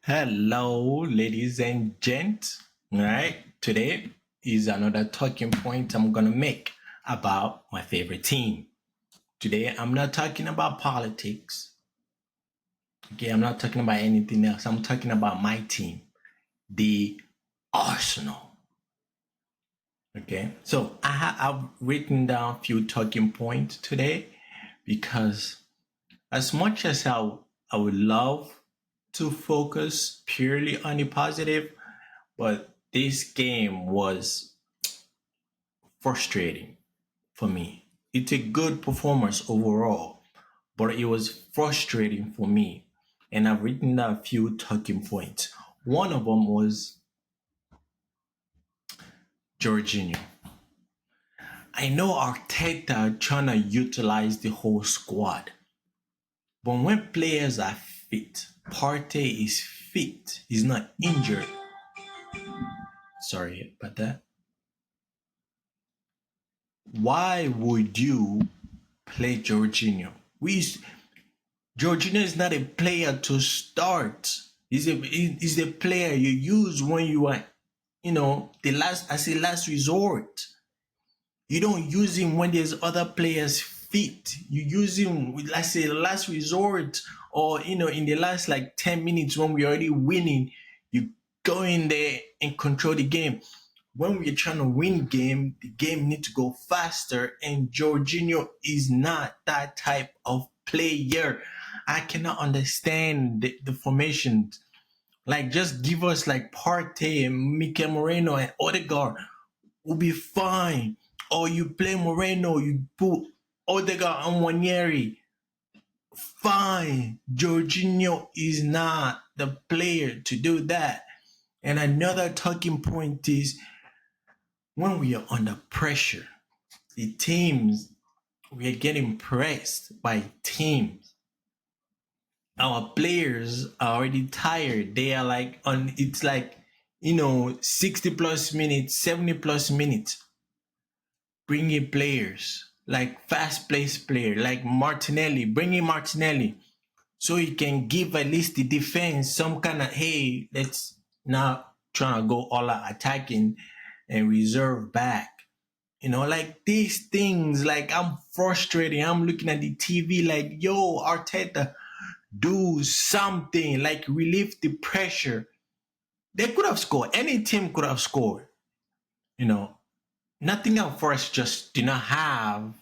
Hello, ladies and gents. All right, today is another talking point I'm gonna make about my favorite team. Today, I'm not talking about politics. Okay, I'm not talking about anything else. I'm talking about my team, the Arsenal. Okay, so I've written down a few talking points today because as much as I would love to focus purely on the positive, but this game was frustrating for me. It's a good performance overall, but it was frustrating for me. And I've written down a few talking points. One of them was Jorginho. I know Arteta trying to utilize the whole squad, but when players are fit, Partey is fit, he's not injured. Sorry about that. Why would you play Jorginho? Jorginho is not a player to start. He's a player you use when you are, the last as a last resort. You don't use him when there's other players fit. You use him with, let's say, last resort, or in the last like 10 minutes when we're already winning. You go in there and control the game. When we're trying to win the game need to go faster, and Jorginho is not that type of player. I cannot understand the formation. Like, just give us like Partey and Mikel Moreno and Odegaard. We'll be fine. Or you play Moreno, you put Odegaard and Mwaneri. Fine. Jorginho is not the player to do that. And another talking point is when we are under pressure, the teams, we are getting pressed by teams. Our players are already tired. They are like it's like, 60 plus minutes, 70 plus minutes. Bring in players, like fast paced player, like Martinelli. Bring in Martinelli so he can give at least the defense some kind of, hey, let's not trying to go all out attacking and reserve back. Like these things, like I'm frustrated. I'm looking at the TV like, yo, Arteta, do something, like relieve the pressure. They could have scored. Any team could have scored. Nottingham Forest just did not have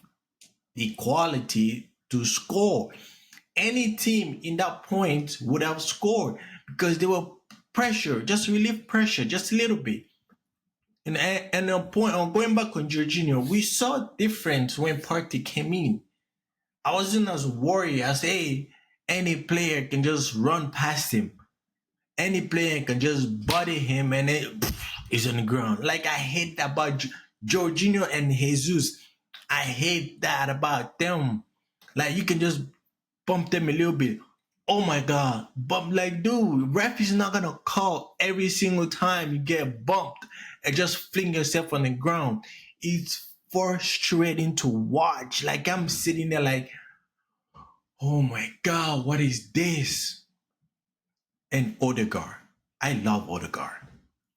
the quality to score. Any team in that point would have scored because they were pressure, just relieve pressure, just a little bit. And a point on going back on Jorginho, we saw difference when Partey came in. I wasn't as worried as, hey, any player can just run past him. Any player can just body him and he's on the ground. Like, I hate that about Jorginho and Jesus. I hate that about them. Like, you can just bump them a little bit. Oh my God. But like, dude, ref is not gonna call every single time you get bumped and just fling yourself on the ground. It's frustrating to watch. Like, I'm sitting there like, oh my God, what is this? And Odegaard. I love Odegaard.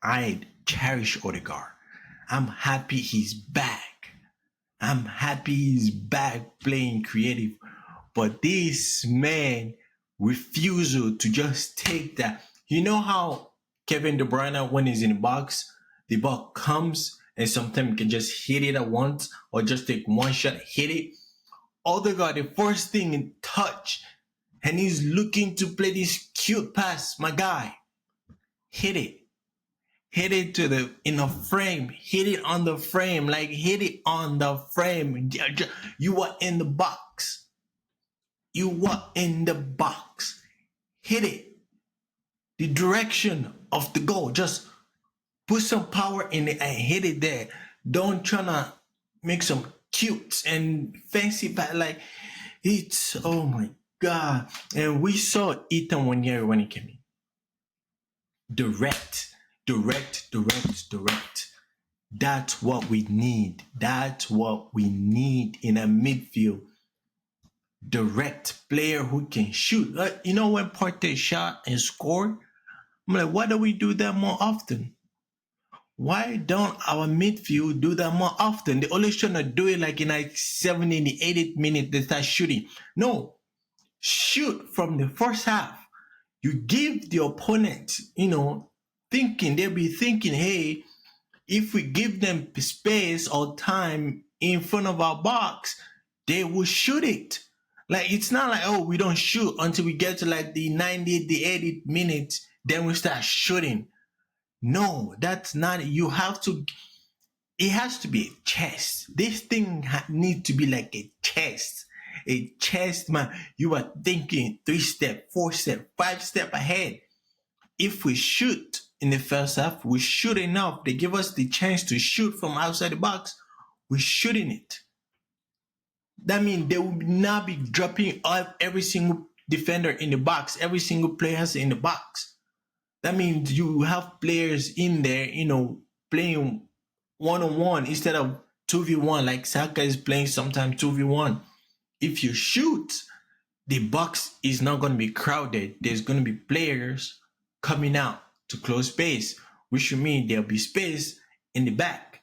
I cherish Odegaard. I'm happy he's back. I'm happy he's back playing creative. But this man refusal to just take that. You know how Kevin De Bruyne, when he's in the box, the ball comes and sometimes you can just hit it at once or just take one shot, hit it. Odegaard, the first thing in touch, and he's looking to play this cute pass. My guy, hit it. Hit it in the frame. Hit it on the frame. Like, hit it on the frame. You were in the box. You were in the box. Hit it. The direction of the goal. Just put some power in it and hit it there. Don't try to make some cute and fancy pass. Like, it's, oh my God. And we saw Ethan Mwaneri when he came in. Direct, direct. That's what we need. That's what we need in a midfield. Direct player who can shoot. You know when Partey shot and scored? I'm like, why don't we do that more often? Why don't our midfield do that more often? They always trying to do it like in like 70, 80th minute they start shooting. No, shoot from the first half. You give the opponent, thinking, they'll be thinking, hey, if we give them space or time in front of our box, they will shoot it. Like it's not like, oh, we don't shoot until we get to like the 90th, the 80th minute, then we start shooting. No, that's not it. You have to, it has to be a chest. This thing needs to be like a chest. A chest, man. You are thinking 3 step, 4 step, 5 step ahead. If we shoot in the first half, we shoot enough. They give us the chance to shoot from outside the box. We're shooting it. That means they will not be dropping off every single defender in the box, every single player in the box. That means you have players in there, playing one-on-one instead of 2v1, like Saka is playing sometimes 2v1. If you shoot, the box is not going to be crowded. There's going to be players coming out to close space, which should mean there'll be space in the back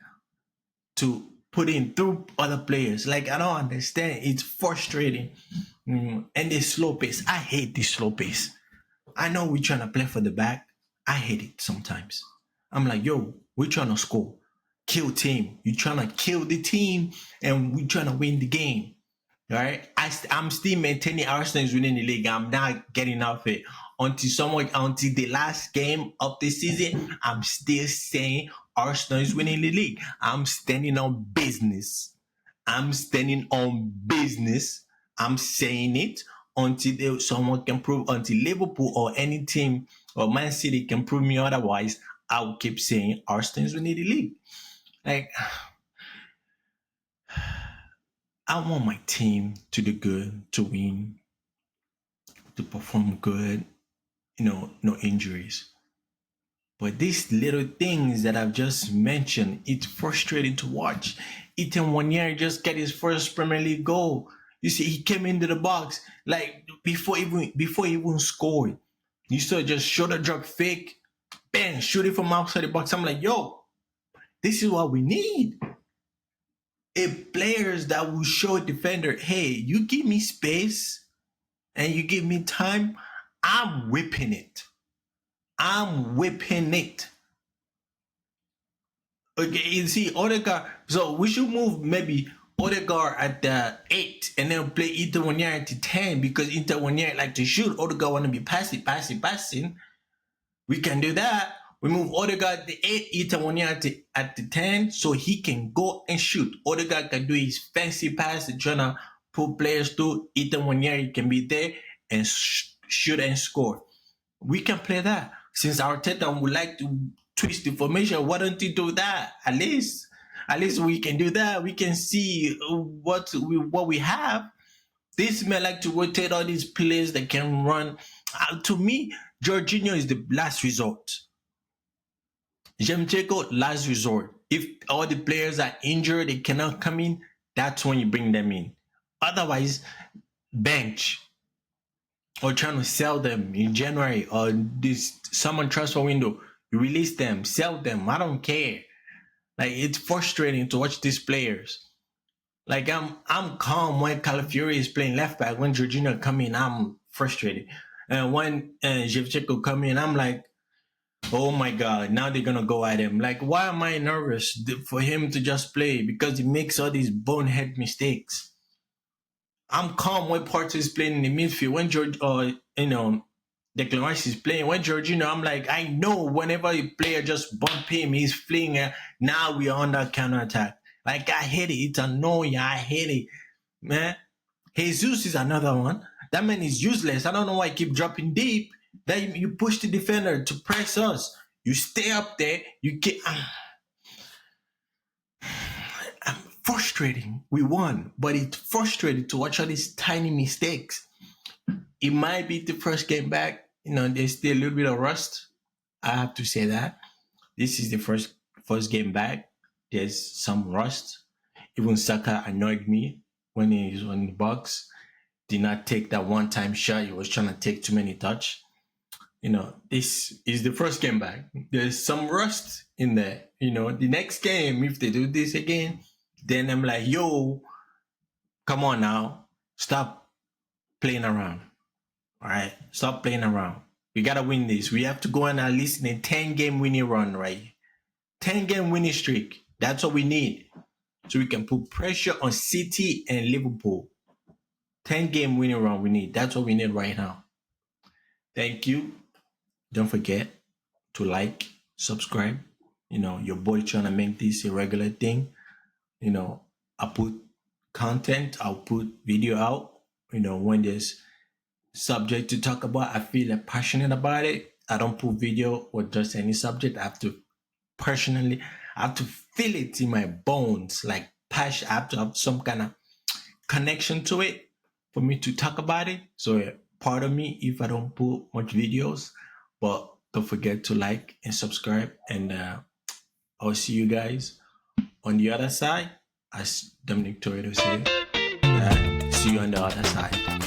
to put in through other players. Like, I don't understand. It's frustrating. And the slow pace. I hate the slow pace. I know we're trying to play for the back. I hate it sometimes. I'm like, yo, we're trying to score. Kill team. You're trying to kill the team and we're trying to win the game. All right, I'm still maintaining Arsenal is winning the league. I'm not getting off it until the last game of the season. I'm still saying Arsenal is winning the league. I'm standing on business. I'm standing on business. I'm saying it until someone can prove, until Liverpool or any team or Man City can prove me otherwise. I will keep saying Arsenal is winning the league. Like, I want my team to do good, to win, to perform good, no injuries. But these little things that I've just mentioned, it's frustrating to watch. Ethan Mwaneri just get his first Premier League goal. You see, he came into the box like before he even scored. You saw just shoulder drop fake, bang, shoot it from outside the box. I'm like, yo, this is what we need. Players that will show a defender, hey, you give me space and you give me time, I'm whipping it. I'm whipping it. Okay, you see, Odegaard. So we should move maybe Odegaard at the 8 and then play Ethan Mwaneri at the 10 because Ethan Mwaneri like to shoot. Odegaard want to be passing. We can do that. We move Odegaard at the 8, Ethan Mwaneri at the 10 so he can go and shoot. Odegaard can do his fancy pass and trying to pull players through. Ethan Mwaneri can be there and shoot and score. We can play that. Since Arteta would like to twist the formation, why don't you do that? At least we can do that. We can see what we have. This may like to rotate all these players that can run. To me, Jorginho is the last resort. Jemcheko, last resort. If all the players are injured, they cannot come in, that's when you bring them in. Otherwise, bench or trying to sell them in January or this summer transfer window. You release them, sell them. I don't care. Like it's frustrating to watch these players. Like I'm calm when Calafiori is playing left back. When Jorginho come in, I'm frustrated. And when Shevchenko come in, I'm like, oh my God, now they're gonna go at him. Like, why am I nervous for him to just play? Because he makes all these bonehead mistakes. I'm calm when Partey is playing in the midfield. When Declan Rice is playing. When Jorginho, I'm like, I know whenever a player just bump him, he's fleeing. Now we are under counter attack. Like I hate it. It's annoying. I hate it, man. Jesus is another one. That man is useless. I don't know why I keep dropping deep. Then you push the defender to press us. You stay up there. You get. I'm frustrating. We won, but it's frustrating to watch all these tiny mistakes. It might be the first game back. There's still a little bit of rust. I have to say that. This is the first game back. There's some rust. Even Saka annoyed me when he was on the box. Did not take that one time shot. He was trying to take too many touch. This is the first game back. There's some rust in there. The next game, if they do this again, then I'm like, yo, come on now. Stop playing around. All right? Stop playing around. We got to win this. We have to go on at least in a 10-game winning run, right? 10-game winning streak. That's what we need. So we can put pressure on City and Liverpool. 10-game winning run we need. That's what we need right now. Thank you. Don't forget to like, subscribe. Your boy trying to make this a regular thing. I put content, I'll put video out. When there's subject to talk about, I feel passionate about it. I don't put video or just any subject. I have to feel it in my bones, like passion. I have to have some kind of connection to it for me to talk about it. So pardon me if I don't put much videos, but don't forget to like and subscribe, and I'll see you guys on the other side. As Dominic Toretto said, see you on the other side.